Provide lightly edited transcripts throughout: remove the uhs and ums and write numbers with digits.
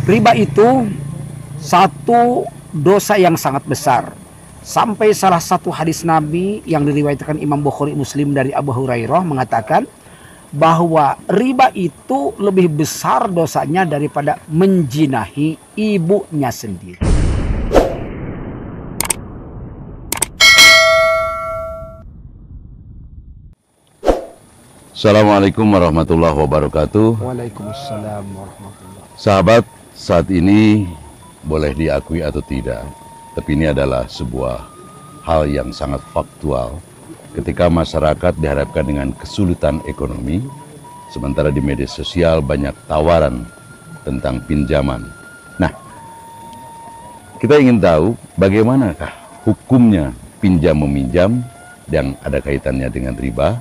Riba itu satu dosa yang sangat besar. Sampai salah satu hadis Nabi yang diriwayatkan Imam Bukhari Muslim dari Abu Hurairah mengatakan bahwa riba itu lebih besar dosanya daripada menjinahi ibunya sendiri. Assalamualaikum warahmatullahi wabarakatuh. Waalaikumsalam warahmatullahi wabarakatuh. Sahabat, saat ini boleh diakui atau tidak, tapi ini adalah sebuah hal yang sangat faktual ketika masyarakat dihadapkan dengan kesulitan ekonomi, sementara di media sosial banyak tawaran tentang pinjaman. Nah, kita ingin tahu bagaimanakah hukumnya pinjam-meminjam yang ada kaitannya dengan riba,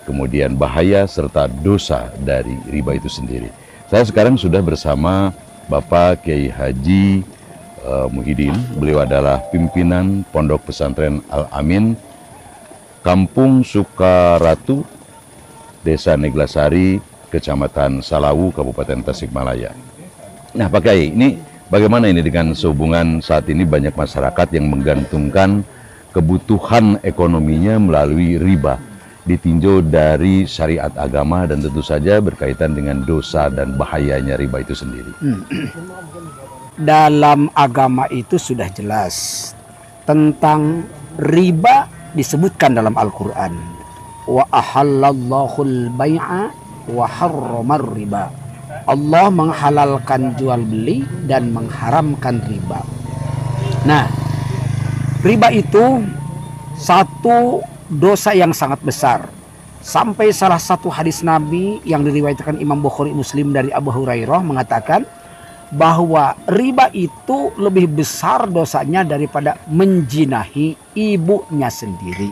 kemudian bahaya serta dosa dari riba itu sendiri. Saya sekarang sudah bersama Bapak Kiai Haji Muhyiddin. Beliau adalah pimpinan Pondok Pesantren Al-Amin, Kampung Sukaratu, Desa Neglasari, Kecamatan Salawu, Kabupaten Tasikmalaya. Nah, Pak Kiai, ini bagaimana ini dengan sehubungan saat ini banyak masyarakat yang menggantungkan kebutuhan ekonominya melalui riba, ditinjau dari syariat agama dan tentu saja berkaitan dengan dosa dan bahayanya riba itu sendiri. Dalam agama itu sudah jelas tentang riba, disebutkan dalam Al-Quran. Wa ahallallahu al-bai'a wa harramar riba. Allah menghalalkan jual beli dan mengharamkan riba. Nah, riba itu satu dosa yang sangat besar. Sampai salah satu hadis Nabi yang diriwayatkan Imam Bukhari Muslim dari Abu Hurairah mengatakan bahwa riba itu lebih besar dosanya daripada menjinahi ibunya sendiri.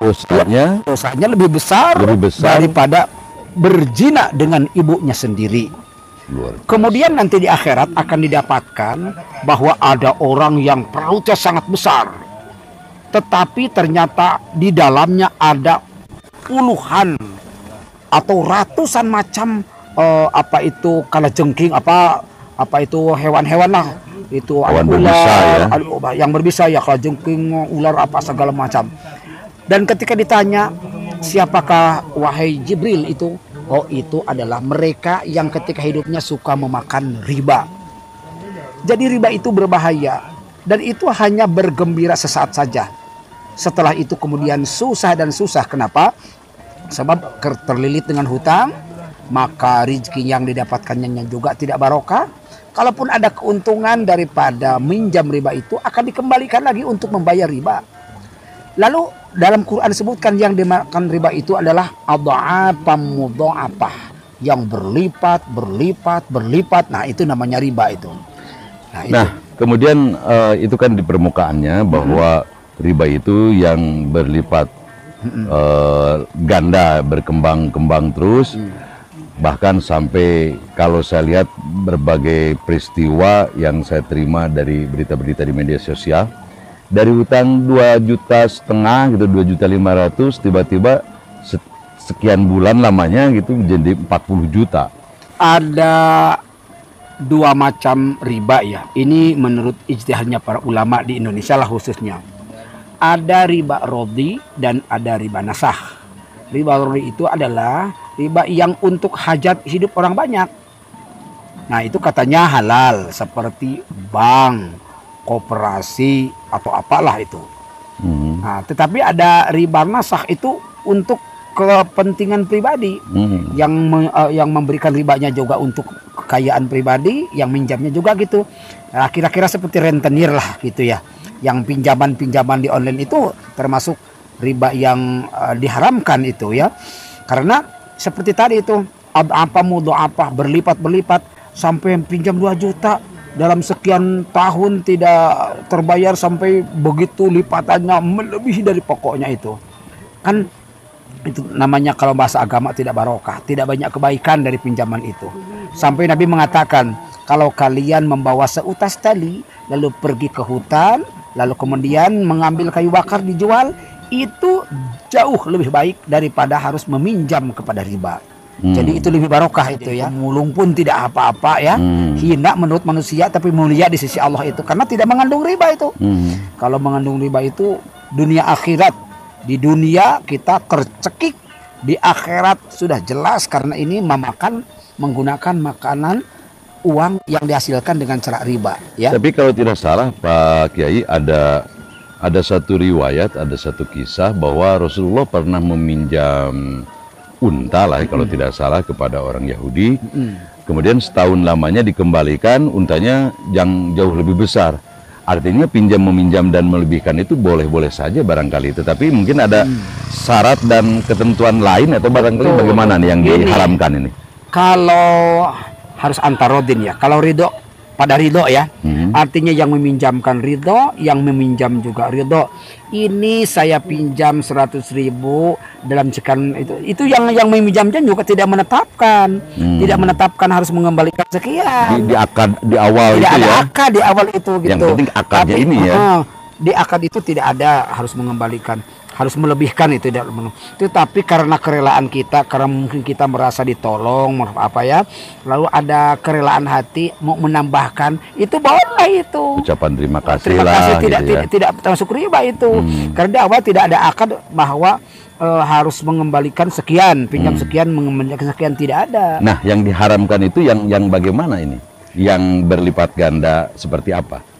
Dosanya lebih besar daripada berzina dengan ibunya sendiri. Kemudian nanti di akhirat akan didapatkan bahwa ada orang yang perutnya sangat besar, tetapi ternyata di dalamnya ada puluhan atau ratusan macam kalajengking, apa itu hewan-hewan lah, itu hewan ular, yang berbisa ya, kalajengking, ular, apa segala macam. Dan ketika ditanya, siapakah wahai Jibril itu? Oh, itu adalah mereka yang ketika hidupnya suka memakan riba. Jadi riba itu berbahaya dan itu hanya bergembira sesaat saja. Setelah itu kemudian susah dan susah. Kenapa? Sebab terlilit dengan hutang, maka rezeki yang didapatkannya juga tidak barokah. Kalaupun ada keuntungan daripada minjam riba itu akan dikembalikan lagi untuk membayar riba. Lalu dalam Quran disebutkan yang dimakan riba itu adalah adha'afam mudha'afah, yang berlipat. Nah, itu namanya riba itu. Nah, kemudian itu kan di permukaannya bahwa riba itu yang berlipat ganda, berkembang terus. Bahkan sampai kalau saya lihat berbagai peristiwa yang saya terima dari berita-berita di media sosial, dari hutang 2,5 juta gitu, 2.500.000, tiba-tiba sekian bulan lamanya gitu jadi 40 juta. Ada dua macam riba ya. Ini menurut ijtihadnya para ulama di Indonesia lah khususnya. Ada riba rodhi dan ada riba nasah. Riba rodhi itu adalah riba yang untuk hajat hidup orang banyak. Nah, itu katanya halal, seperti bank, koperasi, atau apalah itu. Nah, tetapi ada riba nasah itu untuk kepentingan pribadi. Yang memberikan ribanya juga untuk kekayaan pribadi, yang minjamnya juga gitu. Nah, kira-kira seperti rentenir lah gitu ya. Yang pinjaman di online itu termasuk riba yang diharamkan itu ya. Karena seperti tadi itu, apa berlipat sampai pinjam 2 juta dalam sekian tahun tidak terbayar sampai begitu lipatannya melebihi dari pokoknya itu. Kan itu namanya kalau bahasa agama tidak barokah, tidak banyak kebaikan dari pinjaman itu. Sampai Nabi mengatakan, kalau kalian membawa seutas tali lalu pergi ke hutan, lalu kemudian mengambil kayu bakar dijual, itu jauh lebih baik daripada harus meminjam kepada riba. Jadi itu lebih barokah itu ya. Mulung pun tidak apa-apa ya. Hina menurut manusia tapi mulia di sisi Allah itu karena tidak mengandung riba itu. Kalau mengandung riba itu dunia akhirat. Di dunia kita tercekik, di akhirat sudah jelas karena ini menggunakan makanan uang yang dihasilkan dengan cara riba ya. Tapi kalau tidak salah Pak Kiai ada satu riwayat, ada satu kisah bahwa Rasulullah pernah meminjam unta lah kalau tidak salah kepada orang Yahudi. Kemudian setahun lamanya dikembalikan untanya yang jauh lebih besar. Artinya pinjam meminjam dan melebihkan itu boleh-boleh saja barangkali, tetapi mungkin ada syarat dan ketentuan lain atau barangkali bagaimana nih yang diharamkan ini? Kalau harus antarodin ya. Kalau ridho pada ridho ya, artinya yang meminjamkan ridho, yang meminjam juga ridho. Ini saya pinjam 100.000 dalam sekian itu yang meminjamnya juga tidak menetapkan, harus mengembalikan sekian. Di akad di awal tidak itu ada ya. akad di awal itu gitu. Yang penting akadnya ini ya. Di akad itu tidak ada harus mengembalikan, harus melebihkan itu tidak. Tapi karena kerelaan kita, karena mungkin kita merasa ditolong, apa ya, lalu ada kerelaan hati mau menambahkan, itu boleh itu. Ucapan terima kasih Terima lah. kasih Gitu ya. tidak termasuk riba itu. Karena di awal tidak ada akad bahwa harus mengembalikan sekian, pinjam sekian, mengembalikan sekian, tidak ada. Nah, yang diharamkan itu yang bagaimana ini? Yang berlipat ganda seperti apa?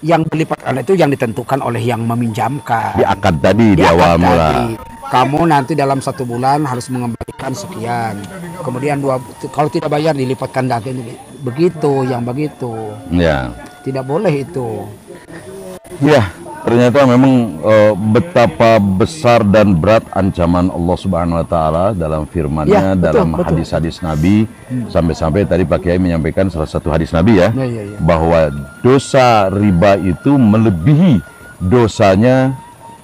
Yang berlipat ganda itu yang ditentukan oleh yang meminjamkan. Di akad tadi, di awal akad mula. tadi. Kamu nanti dalam 1 bulan harus mengembalikan sekian. Kemudian kalau tidak bayar dilipat ganda begitu, yang begitu. Ya. Tidak boleh itu. Ya, ternyata memang betapa besar dan berat ancaman Allah Subhanahu wa taala dalam firman-Nya, Ya, betul, dalam betul. hadis-hadis Nabi. Sampai-sampai tadi Pak Kiai menyampaikan salah satu hadis Nabi ya, Ya. bahwa dosa riba itu melebihi dosanya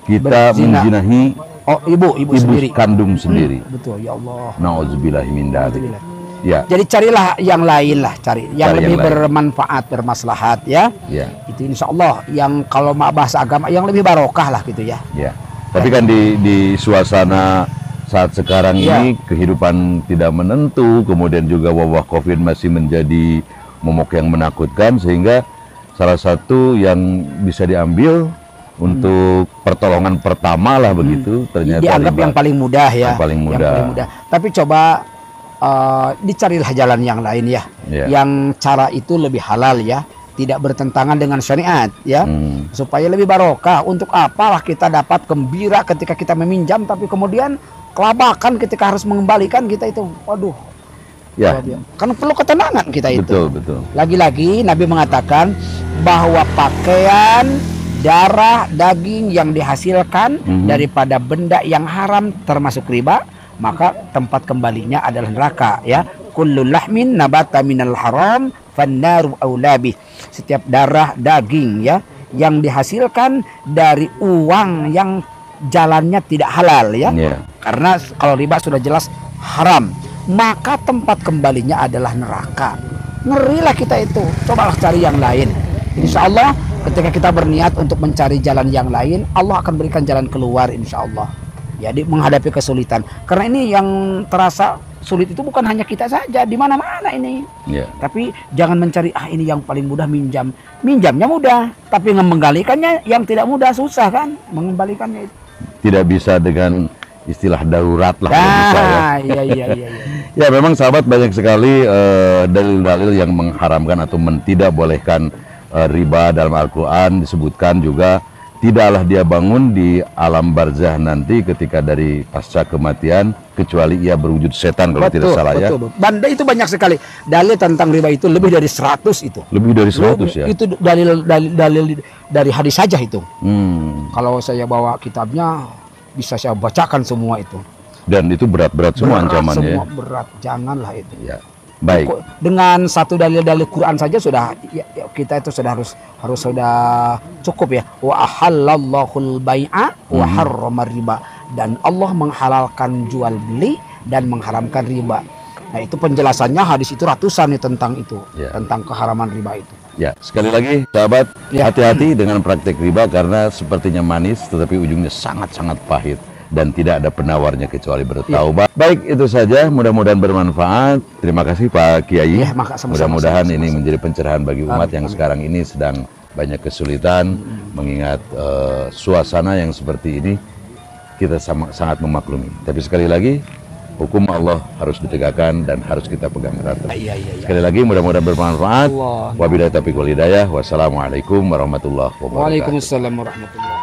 kita Berzina. menjinahi Oh, ibu sendiri. kandung sendiri. Betul, ya Allah. Nauzubillahi min dzalik. Alhamdulillah. Ya, Jadi carilah yang lain lah, cari yang Cari lebih yang lain. bermanfaat, bermaslahat ya. ya, Itu insya Allah yang kalau bahasa agama yang lebih barokah lah gitu ya. ya. Tapi kan di suasana saat sekarang Ya. ini kehidupan tidak menentu, kemudian juga wabah Covid masih menjadi momok yang menakutkan, sehingga salah satu yang bisa diambil untuk pertolongan pertama lah begitu, ternyata Dianggap riba. yang paling mudah ya. Yang paling mudah. Tapi coba dicarilah jalan yang lain ya. Ya. Yang cara itu lebih halal ya, tidak bertentangan dengan syariat ya. Supaya lebih barokah. Untuk apalah kita dapat gembira ketika kita meminjam tapi kemudian kelabakan ketika harus mengembalikan kita itu. Waduh. Ya, Kan perlu ketenangan kita itu. betul. Lagi-lagi Nabi mengatakan bahwa pakaian, darah, daging yang dihasilkan daripada benda yang haram termasuk riba, maka tempat kembalinya adalah neraka ya. Kullu lahmin nabata minal haram fannaru aulabih. Setiap darah, daging ya yang dihasilkan dari uang yang jalannya tidak halal ya. Ya. Karena kalau riba sudah jelas haram, maka tempat kembalinya adalah neraka. Ngerilah kita itu. Cobalah cari yang lain. Insya Allah ketika kita berniat untuk mencari jalan yang lain, Allah akan berikan jalan keluar insya Allah. Jadi menghadapi kesulitan. Karena ini yang terasa sulit itu bukan hanya kita saja, di mana-mana ini. Ya. Tapi jangan mencari ini yang paling mudah minjam. Minjamnya mudah, tapi mengembalikannya yang tidak mudah, susah kan mengembalikannya itu. Tidak bisa dengan istilah darurat lah, nggak bisa ya. Iya. Ya, memang sahabat banyak sekali dalil-dalil yang mengharamkan atau tidak bolehkan riba dalam Al-Quran. Disebutkan juga tidaklah dia bangun di alam barzah nanti ketika dari pasca kematian kecuali ia berwujud setan kalau tidak salah ya. Banda itu banyak sekali dalil tentang riba itu, lebih dari 100 itu. Lebih dari 100 ya. Itu dalil dari hadis saja itu. Kalau saya bawa kitabnya bisa saya bacakan semua itu. Dan itu berat-berat semua ancamannya. Semua berat, janganlah itu. Ya. Baik. Dengan satu dalil-dalil Quran saja sudah kita itu sudah harus sudah cukup ya. Wa ahallallahul bai'a wa harramar riba, dan Allah menghalalkan jual beli dan mengharamkan riba. Nah, itu penjelasannya hadis itu ratusan nih tentang itu, tentang keharaman riba itu. Ya, sekali lagi sahabat, hati-hati dengan praktek riba karena sepertinya manis tetapi ujungnya sangat-sangat pahit. dan tidak ada penawarnya kecuali bertaubat. Baik, itu saja, mudah-mudahan bermanfaat. Terima kasih Pak Kiai. Ya, maka sama-sama. Mudah-mudahan ini menjadi pencerahan bagi umat yang sekarang ini sedang banyak kesulitan, mengingat suasana yang seperti ini kita sangat memaklumi. Tapi sekali lagi, hukum Allah harus ditegakkan dan harus kita pegang erat. Sekali lagi, mudah-mudahan bermanfaat. Wabillahi taufiq wal hidayah. Wassalamualaikum warahmatullahi wabarakatuh. Waalaikumsalam warahmatullahi wabarakatuh.